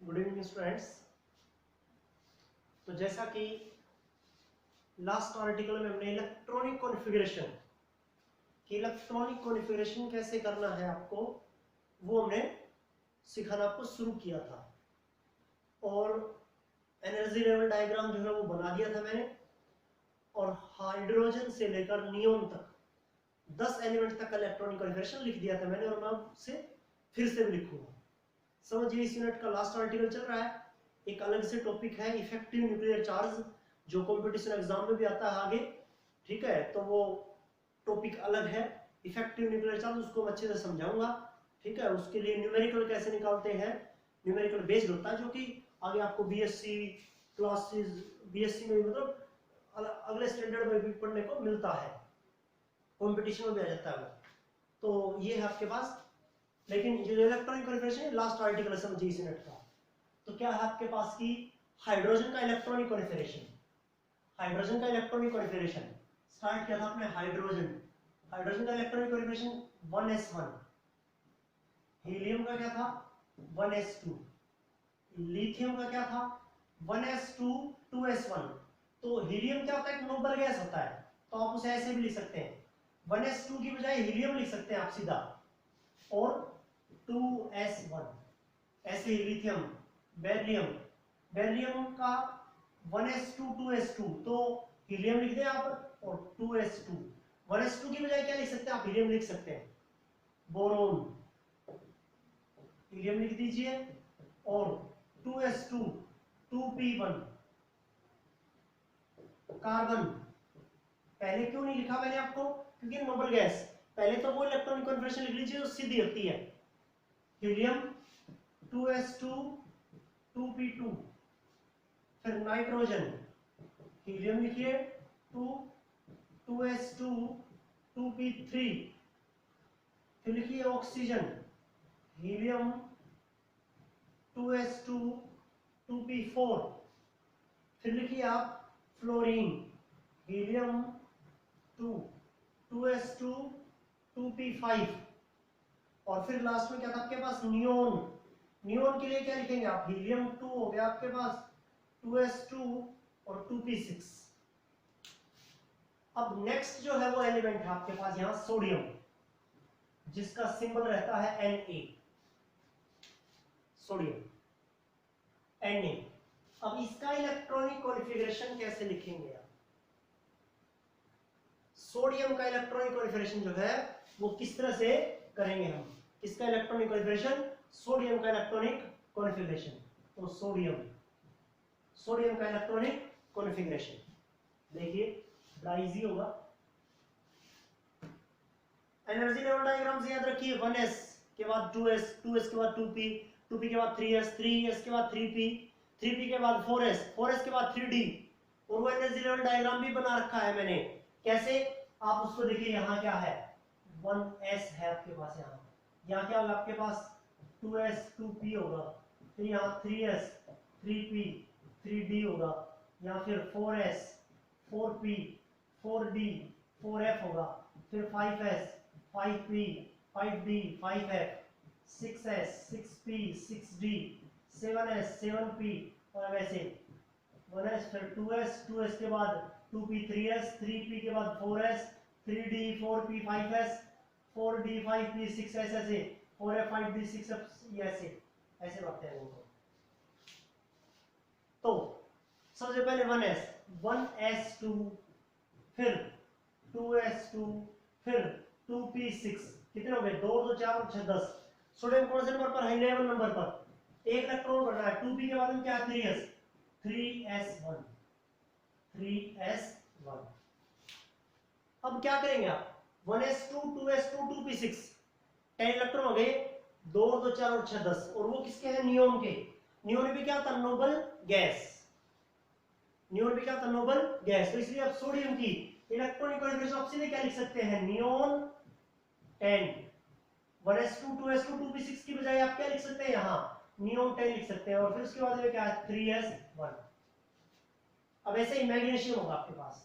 Good evening students. तो जैसा कि लास्ट आर्टिकल में हमने इलेक्ट्रॉनिक कॉन्फ़िगरेशन कैसे करना है आपको, वो हमने सिखाना आपको शुरू किया था। और एनर्जी लेवल डायग्राम जो है वो बना दिया था मैंने, और हाइड्रोजन से लेकर नियोन तक 10 एलिमेंट तक का इलेक्ट्रॉनिक कॉन्फ़िगरेशन लिख दिया था मैंने, और मैं आपसे फिर से भी लिखूंगा। समझिए, इस यूनिट का लास्ट आर्टिकल चल रहा है। एक अलग से टॉपिक है इफेक्टिव न्यूक्लियर चार्ज, जो कंपटीशन एग्जाम में भी आता है आगे। ठीक है, तो वो टॉपिक अलग है। इफेक्टिव न्यूक्लियर चार्ज उसको मैं अच्छे से समझाऊंगा। ठीक है, उसके लिए न्यूमेरिकल कैसे निकालते हैं, न्यूमेरिकल बेस्ड होता है, जो कि आगे आपको बीएससी क्लासेस, बीएससी में मतलब अगले स्टैंडर्ड में भी पढ़ने को मिलता है, कंपटीशन में भी आ जाता है। तो ये है आपके पास। लेकिन जो इलेक्ट्रॉनिक कॉन्फ़िगरेशन लास्ट आर्टिकल समझिए इस यूनिट का। तो क्या है आपके पास की हाइड्रोजन का इलेक्ट्रॉनिक कॉन्फ़िगरेशन। हाइड्रोजन का इलेक्ट्रॉनिक कॉन्फ़िगरेशन स्टार्ट किया था आपने हाइड्रोजन का इलेक्ट्रॉनिक कॉन्फ़िगरेशन 1s1। हीलियम का क्या था 1s2। लिथियम का क्या था 1s2 2s1। तो हीलियम क्या होता है, एक नोबल गैस होता है, तो आप उसे ऐसे भी लिख सकते हैं, 1s2 की बजाय हीलियम लिख सकते हैं आप सीधा, और 2s1। ऐसे ही लिथियम, बेरिलियम का 1s2 2s2, तो हीलियम लिख दें आप, और 2s2। 1s2 की बजाय क्या लिख सकते हैं आप, हीलियम लिख सकते हैं। बोरोन, हीलियम लिख दीजिए, और 2s2 2p1। कार्बन, पहले क्यों नहीं लिखा मैंने आपको, क्योंकि नोबल गैस, पहले तो वो इलेक्ट्रॉनिक कॉन्फ़िगरेशन लिख लीजिए जो सीधी होती है। Helium 2s2 2p2। फिर नाइट्रोजन, हीलियम लिखिए 2s2 2p3। फिर लिखिए ऑक्सीजन, हीलियम 2s2 2p4। फिर लिखिए आप फ्लोरीन, हीलियम 2s2 2p5। और फिर लास्ट में क्या था आपके पास, नियोन के लिए क्या लिखेंगे आप, हीलियम 2 हो गया आपके पास 2s2 और 2p6। अब नेक्स्ट जो है वो एलिमेंट है आपके पास यहां सोडियम, जिसका सिंबल रहता है Na। Sodium Na। अब इसका इलेक्ट्रॉनिक कॉन्फ़िगरेशन कैसे लिखेंगे आप, सोडियम का इलेक्ट्रॉनिक कॉन्फ़िगरेशन जो है वो किस तरह से करेंगे हम। किसका इलेक्ट्रॉनिक कॉन्फ़िगरेशन, सोडियम का इलेक्ट्रॉनिक कॉन्फ़िगरेशन। तो सोडियम का इलेक्ट्रॉनिक कॉन्फ़िगरेशन देखिए बड़ा इजी होगा। एनर्जी लेवल डायग्राम से याद रखिए, 1s के बाद 2s, 2s के बाद 2p, 2p के बाद 3s, 3s के बाद 3p, 3p के बाद 4s, 4s के बाद 3d। और वो एनर्जी लेवल डायग्राम भी बना रखा है मैंने, कैसे आप उसको देखिए। यहाँ क्या है, 1s है आपके पास, यहाँ क्या होगा आपके पास 2s 2p होगा, फिर यहाँ 3s 3p 3d होगा, यहाँ फिर 4s 4p 4d 4f होगा, फिर 5s 5p 5d 5f, 6s 6p 6d 7s 7p, और वैसे 1s फिर 2s 2s के बाद 2p 3s 3p के बाद 4s 3d 4p 5s 4d 5p 6s, ऐसे 4f 5d 6f, ऐसे ऐसे बढ़ते हैं वो। तो सबसे पहले 1s 2, फिर 2s2, फिर 2p6। कितने हो गए, 2 2 4 और 6 10। सोडियम कौन से नंबर पर, हाई लेवल नंबर पर। एक इलेक्ट्रॉन बढ़ रहा है, 2p के बाद में क्या है 3s 3s1 3s1। अब क्या करेंगे आप, 1s2 2s2 2p6, 10 इलेक्ट्रॉन हो गए, 2 2 4 और 6 10। और वो किसके हैं, नियोन के। नियोन भी क्या था, नोबल गैस। नियोन भी क्या था, नोबल गैस। तो इसलिए आप सोडियम की इलेक्ट्रॉनिक कॉन्फ़िगरेशन आप सीधे क्या लिख सकते हैं, नियोन 10। 1s2 2s2 2p6 की बजाय आप क्या लिख सकते हैं, यहाँ नियोन 10 लिख सकते हैं। और फिर उसके बाद में क्या है 3s1। अब ऐसे ही मैग्नीशियम होगा आपके पास।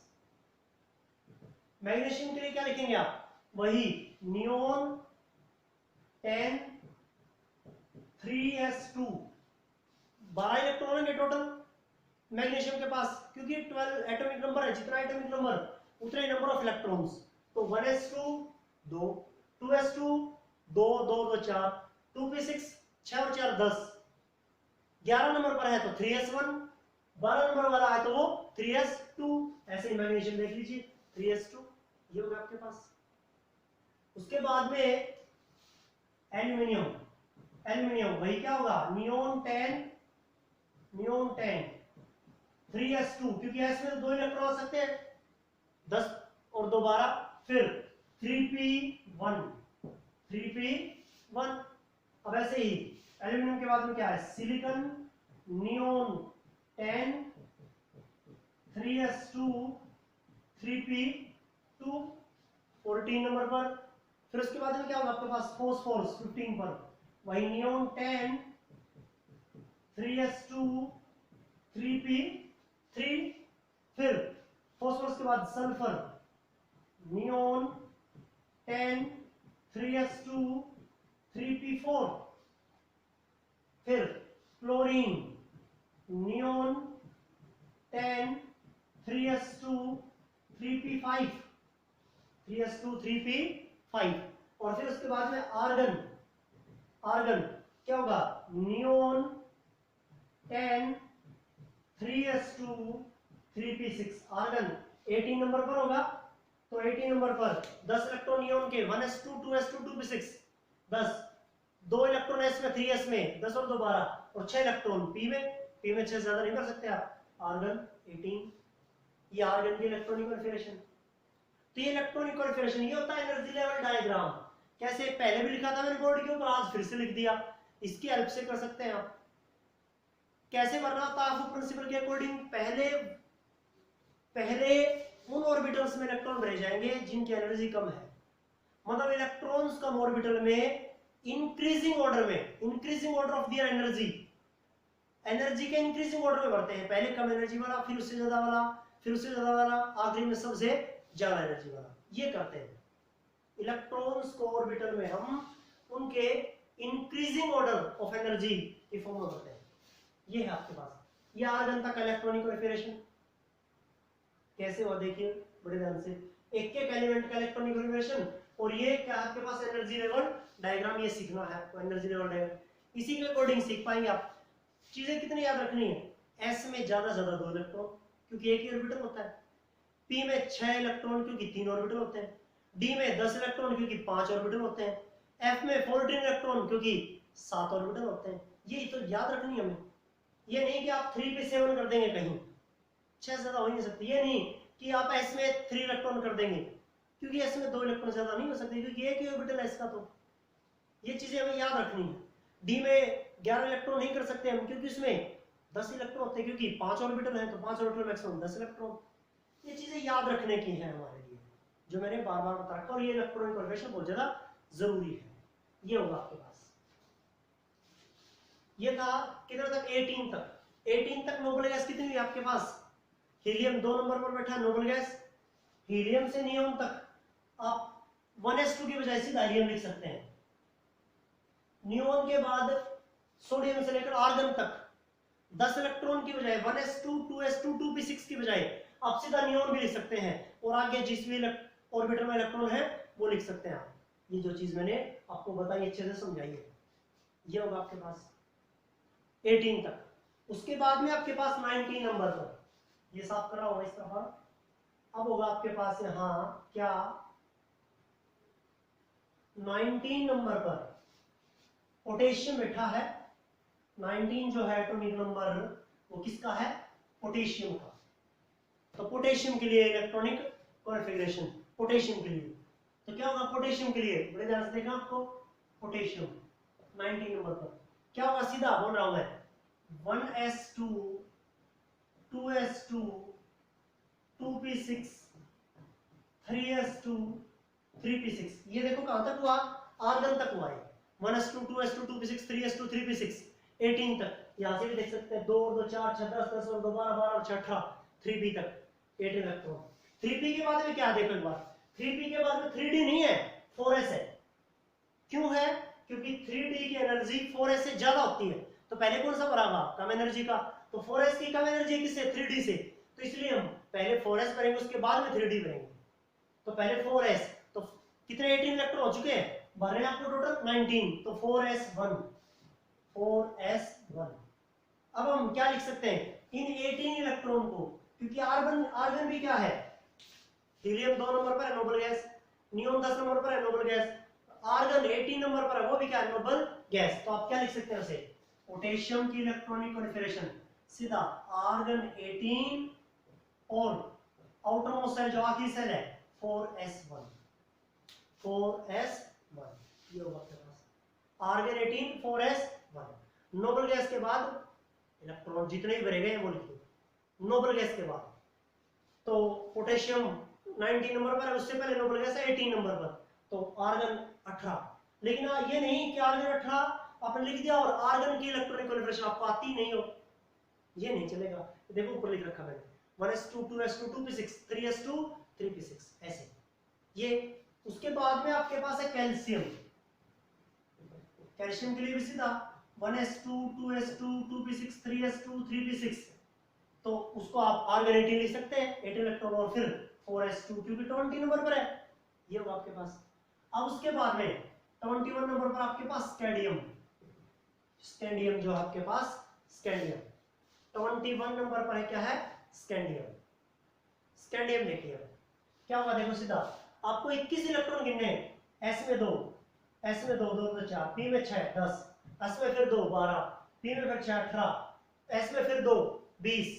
मैग्नीशियम के लिए क्या लिखेंगे आप, वही नियोन 10 3s2 12 इलेक्ट्रॉन होंगे टोटल मैग्नीशियम के पास, क्योंकि 12 एटॉमिक नंबर है, जितना एटॉमिक नंबर उतने नंबर ऑफ इलेक्ट्रॉन्स। तो 1s2 2, 2s2 2 2 2 4, 2p6 6 और 4 10, 11 नंबर पर है तो 3s1, 12 नंबर वाला है तो वो 3s2। ऐसे ही मैग्नीशियम देख लीजिए 3s2, ये होगा आपके पास। उसके बाद में एल्यूमिनियम, एल्यूमिनियम वही क्या होगा, नियोन 10 3s2, क्योंकि s में तो 2 इलेक्ट्रॉन आ सकते हैं, 10 और 2 12, फिर 3p1 3p1। अब ऐसे ही एल्यूमिनियम के बाद में क्या है, silicon neon 10 3s2 3p2 14 number पर। फिर उसके बाद में क्या होगा आपके पास, फॉस्फोरस 15 पर, वही नियोन 10 3s2 3p3। फिर फॉस्फोरस के बाद सल्फर नियोन 10 3s2 3p4। फिर chlorine neon 10 3s2 3p5 3s2 3p5। और फिर उसके बाद में आर्गन, आर्गन क्या होगा, neon 10 3s2 3p6। Argon 18 number पर होगा, तो 18 नंबर पर 10 इलेक्ट्रॉन नियोन के 1s2 2s2 2p6, 10 2 electron s में 3s में 10 और 2 12, और 6 इलेक्ट्रॉन p में 6 ज्यादा नहीं कर सकते आप। आर्गन 18, ये आर्गन की इलेक्ट्रॉनिक कॉन्फ़िगरेशन। तो ये इलेक्ट्रॉनिक कॉन्फ़िगरेशन ये होता है एनर्जी लेवल डायग्राम। कैसे, पहले भी लिखा था मैंने बोर्ड के ऊपर, आज फिर से लिख दिया, इसकी हेल्प से कर सकते हैं आप। कैसे करना होता है आपको, प्रिंसिपल के अकॉर्डिंग पहले उन ऑर्बिटल्स में इलेक्ट्रॉन भरे जाएंगे जिनकी एनर्जी कम है, मतलब इलेक्ट्रॉन्स कम ऑर्बिटल में increasing order of their energy के इंक्रीजिंग ऑर्डर में बढ़ते हैं। पहले कम एनर्जी वाला, फिर उससे ज्यादा वाला, फिर उससे ज्यादा वाला, आखिरी में सबसे ज्यादा एनर्जी वाला। ये करते हैं इलेक्ट्रॉन्स को ऑर्बिटल में हम उनके इंक्रीजिंग ऑर्डर ऑफ एनर्जी की फॉर्म में करते हैं। ये है आपके पास, ये आर्गन तक इलेक्ट्रॉनिक कॉन्फ़िगरेशन कैसे हुआ देखिए बड़े ध्यान से। एक एक एलिमेंट का इलेक्ट्रॉनिक कॉन्फ़िगरेशन, और ये क्या आपके पास एनर्जी लेवल डायग्राम, ये सीखना है आपको एनर्जी लेवल डायग्राम, इसी के अकॉर्डिंग सीख पाएंगे आप। चीजें कितनी याद रखनी है, s में ज्यादा 2 इलेक्ट्रॉन क्योंकि एक ही ऑर्बिटल होता है, p में 6 इलेक्ट्रॉन क्योंकि 3 ऑर्बिटल होते हैं, d में 10 इलेक्ट्रॉन क्योंकि 5 ऑर्बिटल होते हैं, f में 14 इलेक्ट्रॉन क्योंकि 7 ऑर्बिटल होते हैं। ये तो याद रखनी है हमें, ये नहीं कि आप 3 पे 7 कर देंगे, कहीं 6 ज्यादा हो ही नहीं सकती। ये नहीं कि आप s में 3 इलेक्ट्रॉन कर देंगे, क्योंकि s में 2 इलेक्ट्रॉन ज्यादा नहीं हो सकते, क्योंकि एक ही ऑर्बिटल है इसका। तो ये चीजें हमें याद रखनी है। d में 11 इलेक्ट्रॉन नहीं कर सकते हम, क्योंकि उसमें 10 इलेक्ट्रॉन होते हैं, क्योंकि 5 ऑर्बिटल है, तो 5 ऑर्बिटल मैक्सिमम 10 इलेक्ट्रॉन। ये चीजें याद रखने की है हमारे लिए, जो मैंने बार बार बता रखा, और ये इलेक्ट्रॉनिक कॉन्फ़िगरेशन बहुत ज्यादा जरूरी है। ये होगा आपके पास। ये था किधर तक, 18 तक। 18 तक नोबल गैस कितनी हुई आपके पास, हीलियम 2 नंबर पर बैठा नोबल गैस। हीलियम से नियोन तक आप 1s2 की बजाय सीधा हीलियम लिख सकते हैं। नियोन के बाद सोडियम से लेकर आर्गन तक 10 इलेक्ट्रॉन की बजाय 1s2 2s2 2p6 की बजाय आप सीधा नियोन भी लिख सकते हैं, और आगे जिस भी ऑर्बिटल में इलेक्ट्रॉन है वो लिख सकते हैं आप। ये जो चीज मैंने आपको बताई अच्छे से समझाइए। ये होगा आपके पास 18 तक। उसके बाद में आपके पास 19 नंबर पर, ये साफ करा हुआ इस तरफ। अब होगा आपके पास यहां क्या, 19 नंबर पर पोटेशियम बैठा है। 19 जो है एटॉमिक नंबर वो किसका है, पोटेशियम का। तो पोटेशियम के लिए इलेक्ट्रॉनिक कॉन्फ़िगरेशन, पोटेशियम के लिए तो क्या होगा, पोटेशियम के लिए बड़े ध्यान से देखना आपको, पोटेशियम 19 नंबर पर क्या होगा, सीधा बोल रहा हूं मैं, 1s2 2s2 2p6 3s2 3p6। ये देखो कहां तक हुआ, आर्गन तक हुआ है। 1s2 2s2 2p6 3s2 3p6 18 तक। यहां से भी देख सकते हैं 2 2 4 6 10 10 और 2 12 12 और 6 18 3p तक 18 इलेक्ट्रॉन। 3p के बाद में क्या देखो एक बार, 3p के बाद में 3d नहीं है, 4s है। क्यों है, क्योंकि 3d की एनर्जी 4s से ज्यादा होती है, तो पहले कौन सा भरागा, कम एनर्जी का, तो 4s की कम एनर्जी किससे, 3d से, तो इसलिए हम पहले 4s भरेंगे उसके बाद में 3d भरेंगे। तो पहले 4s, तो कितने 18 इलेक्ट्रॉन हो चुके हैं, भर रहे हैं आपको टोटल 19, तो 4s1 4s1। अब हम क्या लिख सकते हैं इन 18 इलेक्ट्रॉन को, क्योंकि आर्गन भी क्या है, हीलियम 2 नंबर पर है नोबल गैस, नियोन 10 नंबर पर है नोबल गैस, आर्गन 18 नंबर पर है वो भी क्या है, नोबल गैस। तो आप क्या लिख सकते हैं उसे, पोटेशियम की इलेक्ट्रॉनिक कॉन्फिगरेशन सीधा आर्गन 18 और आउटर मोस्ट सेल जो आखिरी सेल है 4s1 ये होगा आपके पास आर्गन 18 4s1। नोबल गैस के बाद इलेक्ट्रॉन जितने भी भरे गए वो लिख दो नोबल गैस के बाद। तो पोटेशियम 19 नंबर पर है, उससे पहले नोबल गैस है 18 नंबर पर, तो आर्गन 18। लेकिन ये नहीं कि आर्गन 18 आपने लिख दिया और आर्गन की इलेक्ट्रॉनिक कॉन्फिगरेशन आपको आती नहीं हो, ये नहीं चलेगा। देखो ऊपर लिख रखा मैंने 1s2 2s2 2p6 3s2 3p6 ऐसे ये। उसके बाद में आपके पास है कैल्शियम, कैल्शियम के लिए भी सीधा 1s2 2s2 2p6 3s2 3p6, तो उसको आप आर्गन 18 लिख सकते हैं 8 इलेक्ट्रॉन और फिर 4s2 क्योंकि 20 नंबर पर है, ये होगा आपके पास। अब उसके बाद में 21 नंबर पर आपके पास स्कैंडियम, स्कैंडियम जो आपके पास स्कैंडियम 21 नंबर पर है, क्या है स्कैंडियम। स्कैंडियम देखिए क्या होगा, देखो सीधा आपको 21 इलेक्ट्रॉन गिनने हैं, s में 2 s में 2 2 तो 4 p में 6 10 s में फिर 2 12 p में फिर 6 18 s में फिर 2 20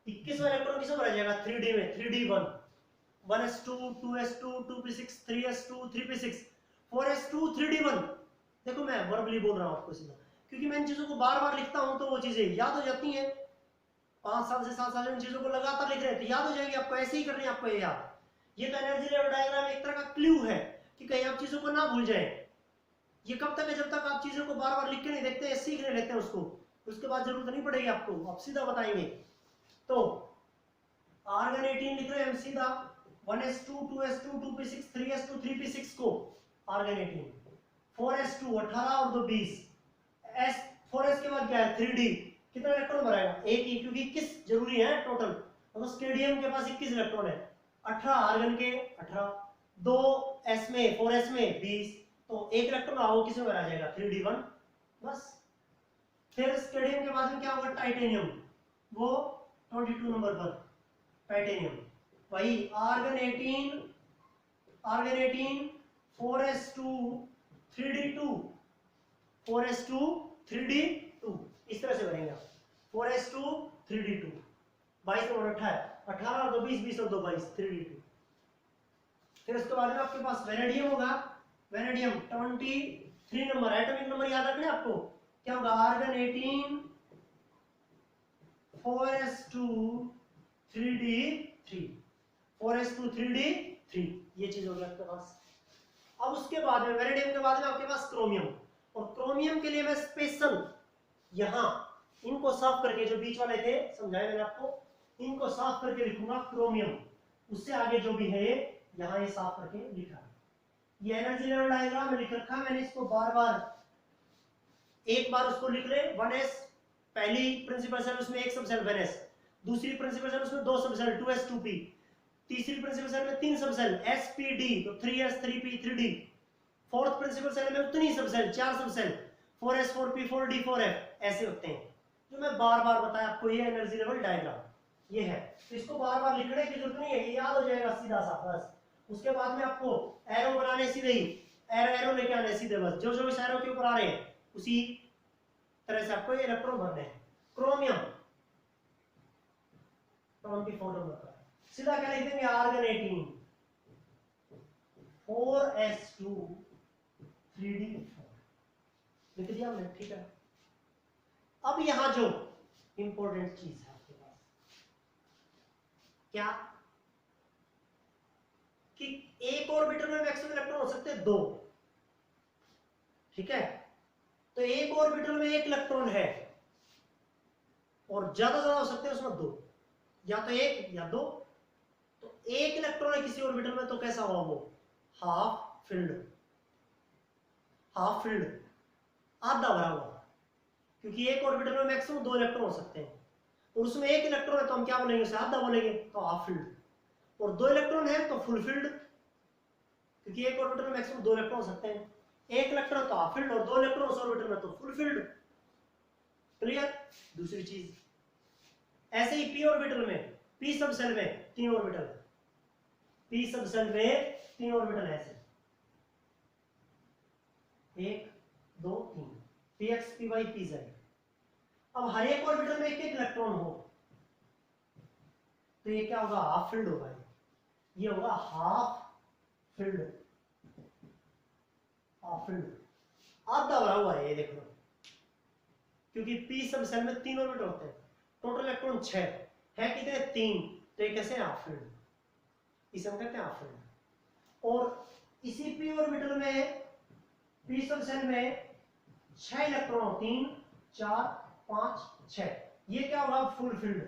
21वां इलेक्ट्रॉन किसमें भरा जाएगा 3d में 3d1 1s2 2s2 2p6 3s2 3p6 4s2 3d1। देखो मैं वर्बली बोल रहा हूं आपको सीधा, क्योंकि मैं इन चीजों को बार बार लिखता हूं तो वो चीजें याद हो जाती हैं। 5 साल से 7 साल से इन चीजों को लगातार लिख रहे हैं तो याद हो जाएगी आपको, ऐसे ही करनी है आपको ये याद। ये तो एनर्जी लेवल डायग्राम एक तरह का क्लू है कि कहीं आप चीजों को ना भूल जाएं। ये कब तक है, जब तक आप चीजों को बार बार लिख के नहीं देखते, सीख नहीं लेते उसको, उसके बाद जरूरत नहीं पड़ेगी आपको, आप सीधा बताएंगे। तो आर्गन 18 लिख रहे हैं हम सीधा 1s2 2s2 2p6 3s2 3p6 को आर्गन 18 4s2 18 और 2 20 s 4s के बाद क्या है 3d कितना इलेक्ट्रॉन भराएगा एक ही, क्योंकि 21 जरूरी है टोटल, तो स्केडियम के पास 21 इलेक्ट्रॉन है 18 आर्गन के 18 2 s में 4s में 20, तो एक इलेक्ट्रॉन आओ किसमें भरा जाएगा 3d1 बस। फिर स्केडियम के बाद में क्या होगा टाइटेनियम, वो 22 नंबर पर टाइटेनियम वही argon 18 4s2 3d2 4s2 3d2 इस तरह से बनेगा 4s2 3d2 22 नंबर 18 और 2 20 20 और 2 22 3d2। फिर उसके बाद में आपके पास वेनेडियम होगा, वेनेडियम 23 नंबर एटॉमिक नंबर याद रखना आपको, क्या होगा argon 18 4s2 3d3 4s2 3d3 ये चीज हो गई आपके पास। अब उसके बाद में वेनेडियम के बाद में आपके पास क्रोमियम, और क्रोमियम के लिए मैं स्पेशल यहां इनको साफ करके जो बीच वाले थे समझाया मैंने आपको, इनको साफ करके लिखूंगा क्रोमियम, उससे आगे जो भी है यहां ये साफ करके लिखा। ये एनर्जी लेवल डायग्राम में लिख रखा मैंने, इसको बार बार एक बार उसको लिख ले 1s पहली प्रिंसिपल सेल उसमें एक सब सेल 1s, दूसरी प्रिंसिपल सेल उसमें 2 सब सेल 2s 2p, तीसरी प्रिंसिपल सेल में 3 सब सेल spd तो 3s 3p 3d, fourth principal cell में उतनी सब सेल 4 सब cell 4s 4p 4d 4f ऐसे होते हैं, जो मैं बार बार बताया आपको। ये एनर्जी लेवल डायग्राम ये है, तो इसको बार बार लिखने की जरूरत नहीं है, ये याद हो जाएगा सीधा सा बस। उसके बाद में आपको एरो बनाने सीधे ही एरो लेके आने सीधे, बस जो जो इस एरो के ऊपर आ रहे हैं उसी तरह से आपको ये इलेक्ट्रॉन भरने हैं। क्रोमियम 24 नंबर पर सीधा क्या लिख देंगे आर्गन 18 4s2 3d4 लिख दिया हमने, ठीक है। अब यहां जो इंपॉर्टेंट चीज है आपके पास क्या, कि एक ऑर्बिटल में मैक्सिमम इलेक्ट्रॉन हो सकते हैं 2, ठीक है। तो एक ऑर्बिटल में एक इलेक्ट्रॉन है और ज्यादा ज्यादा हो सकते हैं उसमें 2, या तो 1 या 2। तो एक इलेक्ट्रॉन है किसी ऑर्बिटल में तो कैसा होगा वो हाफ फिल्ड, हाफ फिल्ड आधा भरा हुआ, क्योंकि एक ऑर्बिटल में मैक्सिमम 2 इलेक्ट्रॉन हो सकते हैं, और उसमें 1 इलेक्ट्रॉन है तो हम क्या बोलेंगे, उसे आधा बोलेंगे, तो हाफ फील्ड। और 2 इलेक्ट्रॉन है तो फुल फील्ड, क्योंकि एक ऑर्बिटल में मैक्सिमम 2 इलेक्ट्रॉन हो सकते हैं। 1 इलेक्ट्रॉन तो हाफ फील्ड और 2 इलेक्ट्रॉन उस ऑर्बिटल में तो फुल फील्ड। क्लियर। दूसरी चीज, ऐसे ही पी ऑर्बिटल में, पी सब सेल में 3 ऑर्बिटल है, पी सब सेल में 3 ऑर्बिटल है ऐसे, 1 2 3, P X P Y P Z. अब हर एक ऑर्बिटल में 1 इलेक्ट्रॉन हो तो ये क्या होगा, हाफ फील्ड होगा, ये होगा हाफ फील्ड, हाफ फील्ड, आधा भरा हुआ है ये देखो, क्योंकि पी सब सेल में 3 ऑर्बिटल होते हैं, टोटल इलेक्ट्रॉन 6 है, कितने 3, तो ये कैसे हाफ फील्ड, इसे हम कहते हैं हाफ फील्ड। और इसी पी ऑर्बिटल में, पी सब सेल में 6 इलेक्ट्रॉन, 3 4 5 6, ये क्या होगा, full field,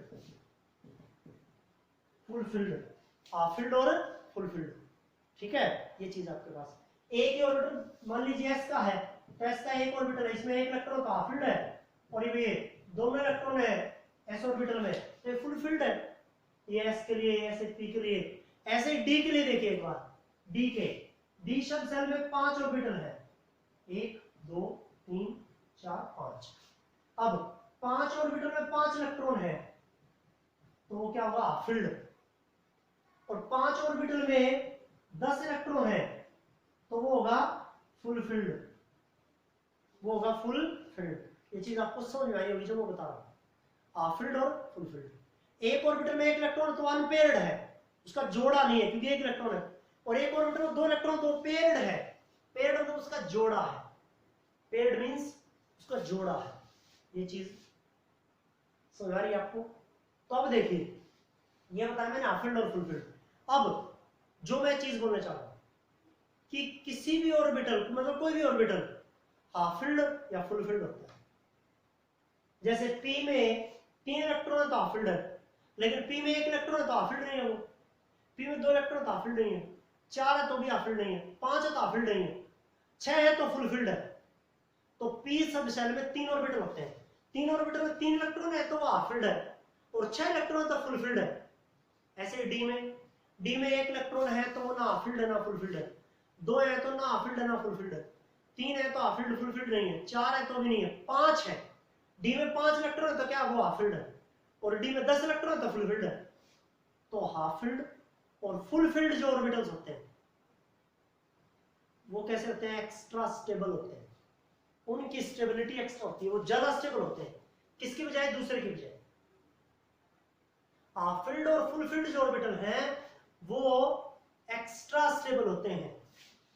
full field, half field और फुल फील्ड। ठीक है, ये चीज आपके पास। एक ही ऑर्बिटल मान लीजिए एस का है, तो एस का एक ऑर्बिटल है, इसमें 1 इलेक्ट्रॉन का हाफ फील्ड है, और ये दोनों इलेक्ट्रॉन है एस ऑर्बिटल में, तो ये फुल फील्ड है। ये एस के लिए, ऐसे पी के लिए, ऐसे डी के लिए देखिए एक बार, डी के, डी सब सेल में 5 ऑर्बिटल है, 1 2 3 4 5। अब 5 ऑर्बिटल में 5 इलेक्ट्रॉन है, तो वो क्या होगा, हाफ फील्ड। और 5 ऑर्बिटल में 10 इलेक्ट्रॉन है, तो वो होगा फुल फील्ड, वो होगा फुल फील्ड। ये चीज आपको समझ में आई होगी जो मैं बता रहा हूं, हाफ फील्ड और फुल फील्ड। एक ऑर्बिटल में 1 इलेक्ट्रॉन तो अनपेयर्ड है, उसका जोड़ा नहीं है क्योंकि 1 इलेक्ट्रॉन है, और एक ऑर्बिटल में 2 इलेक्ट्रॉन तो पेयर्ड है, पेयर्ड मतलब उसका जोड़ा है, पेयर्ड मींस उसका जोड़ा है। ये चीज समझ आ रही है आपको। तो अब देखिए, ये बताया मैंने हाफ फील्ड और फुल फील्ड। अब जो मैं चीज बोलना चाह रहा हूं कि किसी भी ऑर्बिटल, मतलब कोई भी ऑर्बिटल हाफ फील्ड या फुल फील्ड होता है। जैसे पी में 3 इलेक्ट्रॉन है तो हाफ फील्ड है, लेकिन पी में 1 इलेक्ट्रॉन है तो हाफ फील्ड नहीं है, वो पी में 2 इलेक्ट्रॉन तो हाफ फील्ड नहीं है, 4 है तो भी हाफ फील्ड नहीं है, 5 है तो हाफ फील्ड नहीं है, 6 है तो फुल फील्ड है। तो पी सब सेल में 3 ऑर्बिटल होते हैं, 3 ऑर्बिटल में 3 इलेक्ट्रॉन है तो वो हाफ फील्ड है, और 6 इलेक्ट्रॉन तो फुल फील्ड है। ऐसे डी में, डी में 1 इलेक्ट्रॉन है तो वो ना हाफ फील्ड है ना फुल फील्ड है, 2 है तो ना हाफ फील्ड है ना फुल फील्ड है, 3 है तो हाफ फील्ड फुल फील्ड नहीं है, 4 है तो भी नहीं है, 5 है, डी में 5 इलेक्ट्रॉन है तो क्या वो हाफ फील्ड है, और डी में 10 इलेक्ट्रॉन है तो फुल फील्ड है। तो हाफ फील्ड और फुल फील्ड जो ऑर्बिटल्स होते हैं वो कैसे होते हैं, एक्स्ट्रा स्टेबल होते हैं, उनकी स्टेबिलिटी एक्स्ट्रा होती है, वो ज्यादा स्टेबल होते हैं, किसकी बजाय, दूसरे की बजाय। हाफ फील्ड और फुल फील्ड जो ऑर्बिटल हैं वो एक्स्ट्रा स्टेबल होते हैं,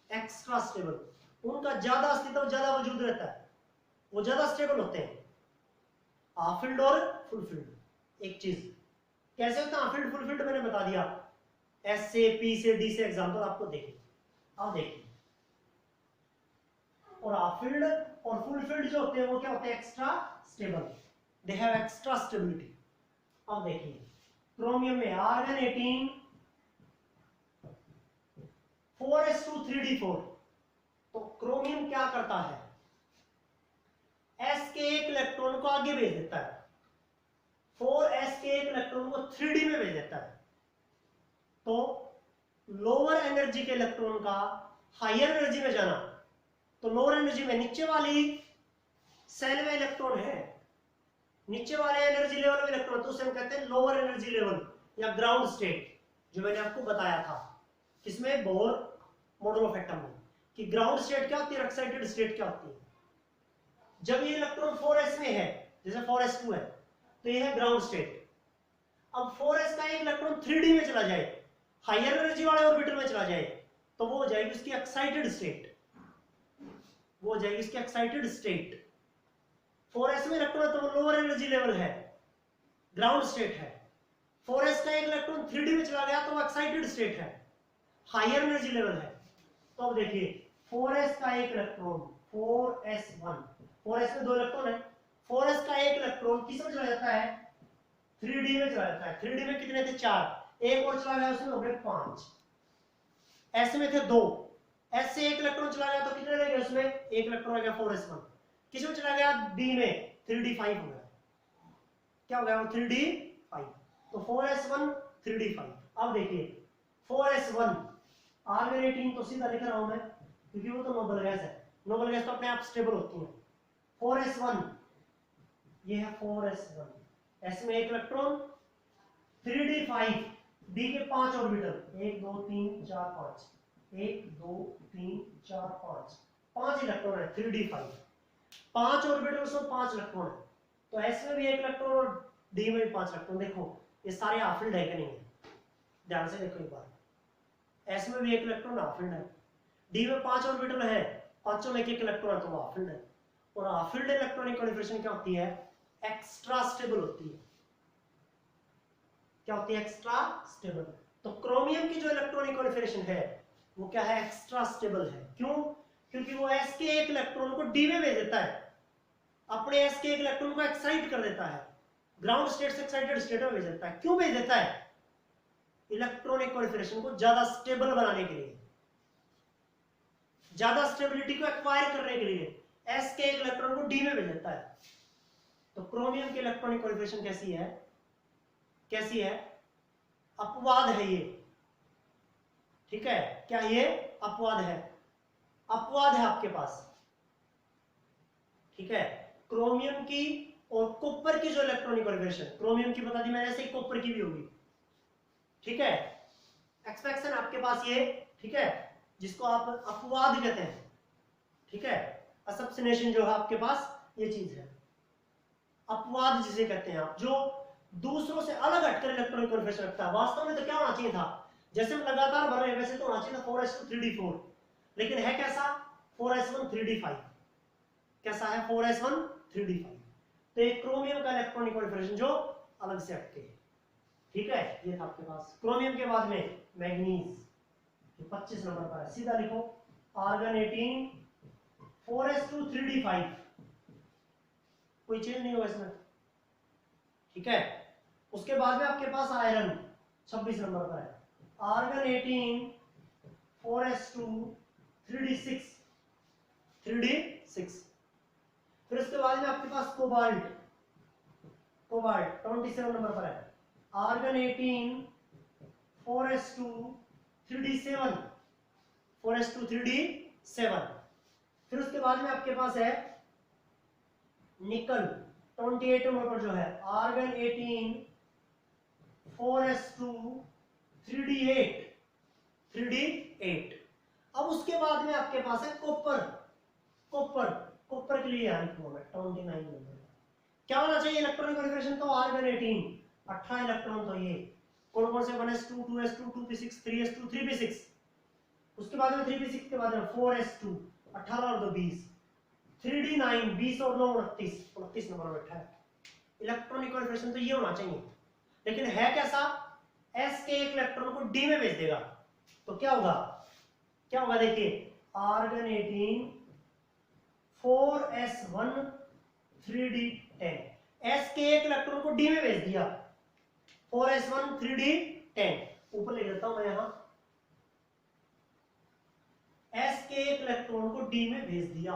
एक्स्ट्रा स्टेबल, उनका ज्यादा अस्तित्व, ज्यादा वजूद रहता है, वो ज्यादा स्टेबल होते हैं, हाफ फील्ड और फुल फील्ड। एक चीज कैसे होता है हाफ फील्ड फुल फील्ड, मैंने बता दिया, एस से, पी से, डी से एग्जांपल आपको देखे, अब देखिए। और हाफ फील्ड और फुल फील्ड जो होते हैं वो क्या होते हैं, extra stable, they have extra stability. अब देखिए, क्रोमियम में आर्गन 18 4s2 3d4, तो क्रोमियम क्या करता है, s के 1 इलेक्ट्रॉन को आगे भेज देता है, 4s के 1 इलेक्ट्रॉन को 3d में भेज देता है, तो लोअर एनर्जी के इलेक्ट्रॉन का हायर एनर्जी में जाना, तो लोअर एनर्जी में नीचे वाली सेल में इलेक्ट्रॉन है, नीचे वाले एनर्जी लेवल में इलेक्ट्रॉन, तो उसे हम कहते हैं लोअर एनर्जी लेवल या ग्राउंड स्टेट, जो मैंने आपको बताया था किसमें, बोर मॉडल ऑफ एटम में, कि ग्राउंड स्टेट क्या होती है, एक्साइटेड स्टेट क्या होती है। जब ये इलेक्ट्रॉन 4s में है, जैसे 4s2 है, तो ये है ग्राउंड स्टेट। अब 4s का एक इलेक्ट्रॉन 3d में चला जाए, हायर एनर्जी वाले ऑर्बिटल में चला जाए, तो वो हो जाएगी उसकी एक्साइटेड स्टेट, वो हो जाएगी उसकी एक्साइटेड स्टेट। 4s में इलेक्ट्रॉन तो वो लोअर एनर्जी लेवल है, ग्राउंड स्टेट है। 4s का एक इलेक्ट्रॉन 3d में चला गया तो वो एक्साइटेड स्टेट है, हायर एनर्जी लेवल है। तो अब देखिए 4s का एक इलेक्ट्रॉन 4s1, 4s में 2 इलेक्ट्रॉन है, 4s का एक इलेक्ट्रॉन किस में चला जाता है, 3d में चला जाता है। 3d में कितने थे, 4, एक और चला गया उसमें हो गए 5। s में थे 2, s से एक इलेक्ट्रॉन चला गया तो कितने रह गए उसमें, एक इलेक्ट्रॉन आ गया 4s1। किस में चला गया, d में, 3d5 हो गया। क्या हो गया वो 3d5। तो 4s1 3d5। अब देखिए 4s1 आर्गन 18 तो सीधा लिख रहा हूं मैं क्योंकि वो तो नोबल गैस है। नोबल गैस तो अपने आप स्टेबल होती है। 4s1 ये है 4s1, s में एक इलेक्ट्रॉन, 3d5 d के 5 ऑर्बिटल 1 2 3 4 5, 1 2 3 4 5, 5 इलेक्ट्रॉन है 3d5, 5 ऑर्बिटल से 5 इलेक्ट्रॉन है। तो s में भी एक इलेक्ट्रॉन और d में भी 5 इलेक्ट्रॉन। देखो ये सारे हाफ फील्ड है कि नहीं है, ध्यान से देखो एक बार। s में भी एक इलेक्ट्रॉन हाफ फील्ड है, d में 5 ऑर्बिटल है, पांचों में एक इलेक्ट्रॉन है तो हाफ फील्ड है। और हाफ फील्ड इलेक्ट्रॉनिक कॉन्फिगरेशन क्या होती है? एक्स्ट्रा स्टेबल होती है। क्या होती है? Extra stable. तो क्रोमियम की जो इलेक्ट्रॉनिक कॉन्फिगरेशन है वो क्या है? एक्स्ट्रा स्टेबल है। क्यों? क्योंकि वो s के एक इलेक्ट्रॉन को d में भेज देता है, अपने s के एक इलेक्ट्रॉन को एक्साइट कर देता है, ग्राउंड स्टेट से एक्साइटेड स्टेट में भेज देता है। क्यों भेज देता है? इलेक्ट्रॉनिक कॉन्फिगरेशन को ज्यादा स्टेबल बनाने के लिए, ज्यादा स्टेबिलिटी को एक्वायर करने के लिए s के एक इलेक्ट्रॉन को d में भेज देता है। तो क्रोमियम की इलेक्ट्रॉनिक कॉन्फिगरेशन कैसी है? कैसी है? अपवाद है ये, ठीक है? क्या ये अपवाद है? अपवाद है आपके पास, ठीक है? क्रोमियम की और कॉपर की जो इलेक्ट्रॉनिक कॉन्फिगरेशन, क्रोमियम की बता दी मैंने, ऐसे ही कॉपर की भी होगी, ठीक है? एक्सपेक्शन आपके पास ये, ठीक है, जिसको आप अपवाद कहते हैं, ठीक है? असब्सिनेशन जो है आपके पास ये चीज है, अपवाद जिसे कहते हैं आप, जो दूसरों से अलग हटकर इलेक्ट्रॉनिक कॉन्फिगरेशन रखता है। वास्तव में तो क्या होना चाहिए था? जैसे हम लगातार बढ़ रहे हैं वैसे तो होना चाहिए था 4s2 3d4, लेकिन है कैसा? 4s1 3d5। कैसा है? 4s1 3d5। तो एक क्रोमियम का इलेक्ट्रॉनिक कॉन्फिगरेशन जो अलग से हटके है, ठीक है? ये था आपके पास। क्रोमियम के बाद में मैग्नीज जो 25 नंबर पर है, सीधा लिखो आर्गन 18 4s2 3d5, कोई चेंज नहीं होगा इसमें, ठीक है? उसके बाद में आपके पास आयरन 26 नंबर पर है, आर्गन 18 4s2 3d6 3d6। फिर उसके बाद में आपके पास कोबाल्ट, कोबाल्ट 27 नंबर पर है, argon 18 4s2 3d7 4s2 3d7। फिर उसके बाद में आपके पास है निकल 28 नंबर पर जो है, आर्गन 18 4s2 3d8 3d8। अब उसके बाद में आपके पास है कॉपर, कॉपर, कॉपर के लिए यहाँ लिखूंगा मैं 29 नंबर। क्या होना चाहिए इलेक्ट्रॉनिक कॉन्फिगरेशन? तो आर्गन 18 18 इलेक्ट्रॉन, तो ये कौन कौन से? 1s2 2s2 2p6 3s2 3p6। उसके बाद में 3p6 के बाद में 4s2 18 और 2 20, 3d9 20 और 9 29 29 नंबर पर बैठा है। इलेक्ट्रॉनिक कॉन्फिगरेशन तो ये होना चाहिए, लेकिन है कैसा? s के एक इलेक्ट्रॉन को d में भेज देगा तो क्या होगा? क्या होगा? देखिए आर्गन 18 4s1 3d10, s के एक इलेक्ट्रॉन को d में भेज दिया, 4s1 3d10। ऊपर लिख देता हूं मैं यहां, s के एक इलेक्ट्रॉन को d में भेज दिया।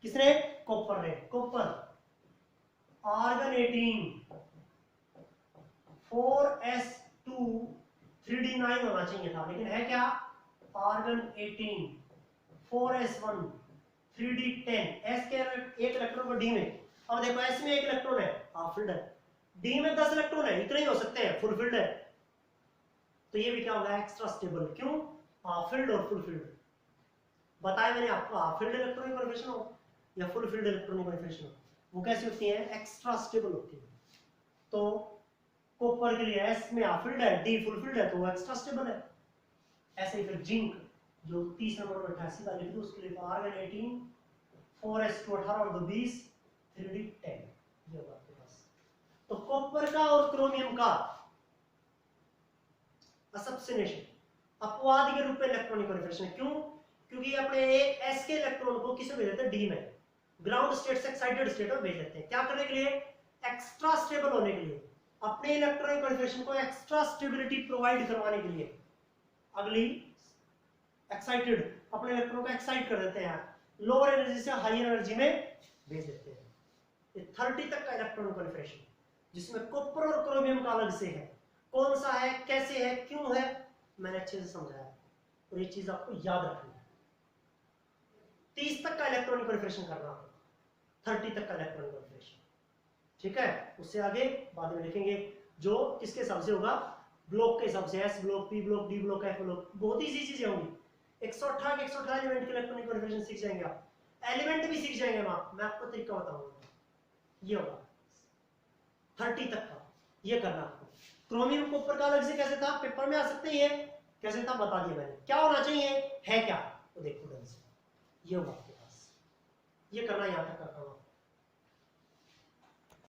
किसने? कॉपर ने। कॉपर आर्गन 18 4s2 3d9 होना चाहिए था, लेकिन है क्या? आर्गन 18 4s1 3d10, s के एक इलेक्ट्रॉन को d में। अब देखो s में एक इलेक्ट्रॉन है, हाफ फील्ड है, d में 10 इलेक्ट्रॉन है, इतने ही हो सकते हैं, फुल फील्ड है। तो ये भी क्या होगा? Extra stable. क्यों? हाफ फील्ड और फुल फील्ड। बताया मैंने आपको, हाफ फील्ड इलेक्ट्रॉनिक कॉन्फिगरेशन हो या फुल फील्ड इलेक्ट्रॉनिक कॉन्फिगरेशन हो, वो कैसी होती है? एक्स्ट्रा स्टेबल होती है। तो कॉपर के लिए s में हाफ फील्ड है, d फुल फील्ड है, तो वो एक्स्ट्रा स्टेबल है। ऐसे ही फिर जिंक जो 30 नंबर पर 88 का लिख दो, उसके लिए आर्गन 18 4s2 18 और 2 20 3d10, ये होगा आपके पास। तो कॉपर का और क्रोमियम का असब्सिनेशन अपवाद के रूप में इलेक्ट्रॉनिक कॉन्फिगरेशन। क्यों? क्योंकि अपने एक s के इलेक्ट्रॉन को किसमें भेज देते हैं? d में, ग्राउंड स्टेट से एक्साइटेड स्टेट में भेज देते हैं। क्या करने के लिए? एक्स्ट्रा स्टेबल होने के लिए, अपने इलेक्ट्रॉनिक कॉन्फिगरेशन को एक्स्ट्रा स्टेबिलिटी प्रोवाइड करवाने के लिए। अगली एक्साइटेड, अपने इलेक्ट्रॉन को एक्साइट कर देते हैं, लोअर एनर्जी से हाई एनर्जी में भेज देते हैं। ये 30 तक का इलेक्ट्रॉनिक कॉन्फ़िगरेशन, जिसमें कॉपर और क्रोमियम का अलग से है, कौन सा है, कैसे है, क्यों है, मैंने अच्छे से समझाया और ये चीज आपको याद रखनी है। 30 तक का इलेक्ट्रॉनिक कॉन्फ़िगरेशन करना है, 30 तक का इलेक्ट्रॉनिक कॉन्फ़िगरेशन, ठीक है। उससे आगे बाद में लिखेंगे जो किसके हिसाब से होगा, ब्लॉक के हिसाब से, S block, P block, D block, F block, बहुत इजी चीजें होंगी। 118 के 118 एलिमेंट के इलेक्ट्रॉनिक कॉन्फ़िगरेशन सीख जाएंगे आप, एलिमेंट भी सीख जाएंगे मैं आपको तरीका बताऊंगा। ये होगा 30 तक का, ये करना आपको। क्रोमियम कॉपर का अलग से कैसे था, पेपर में आ सकते हैं, ये कैसे था बता दिया मैंने। क्या होना चाहिए, है क्या, तो देखो ढंग से, ये होगा आपके पास, ये करना, यहां तक का काम।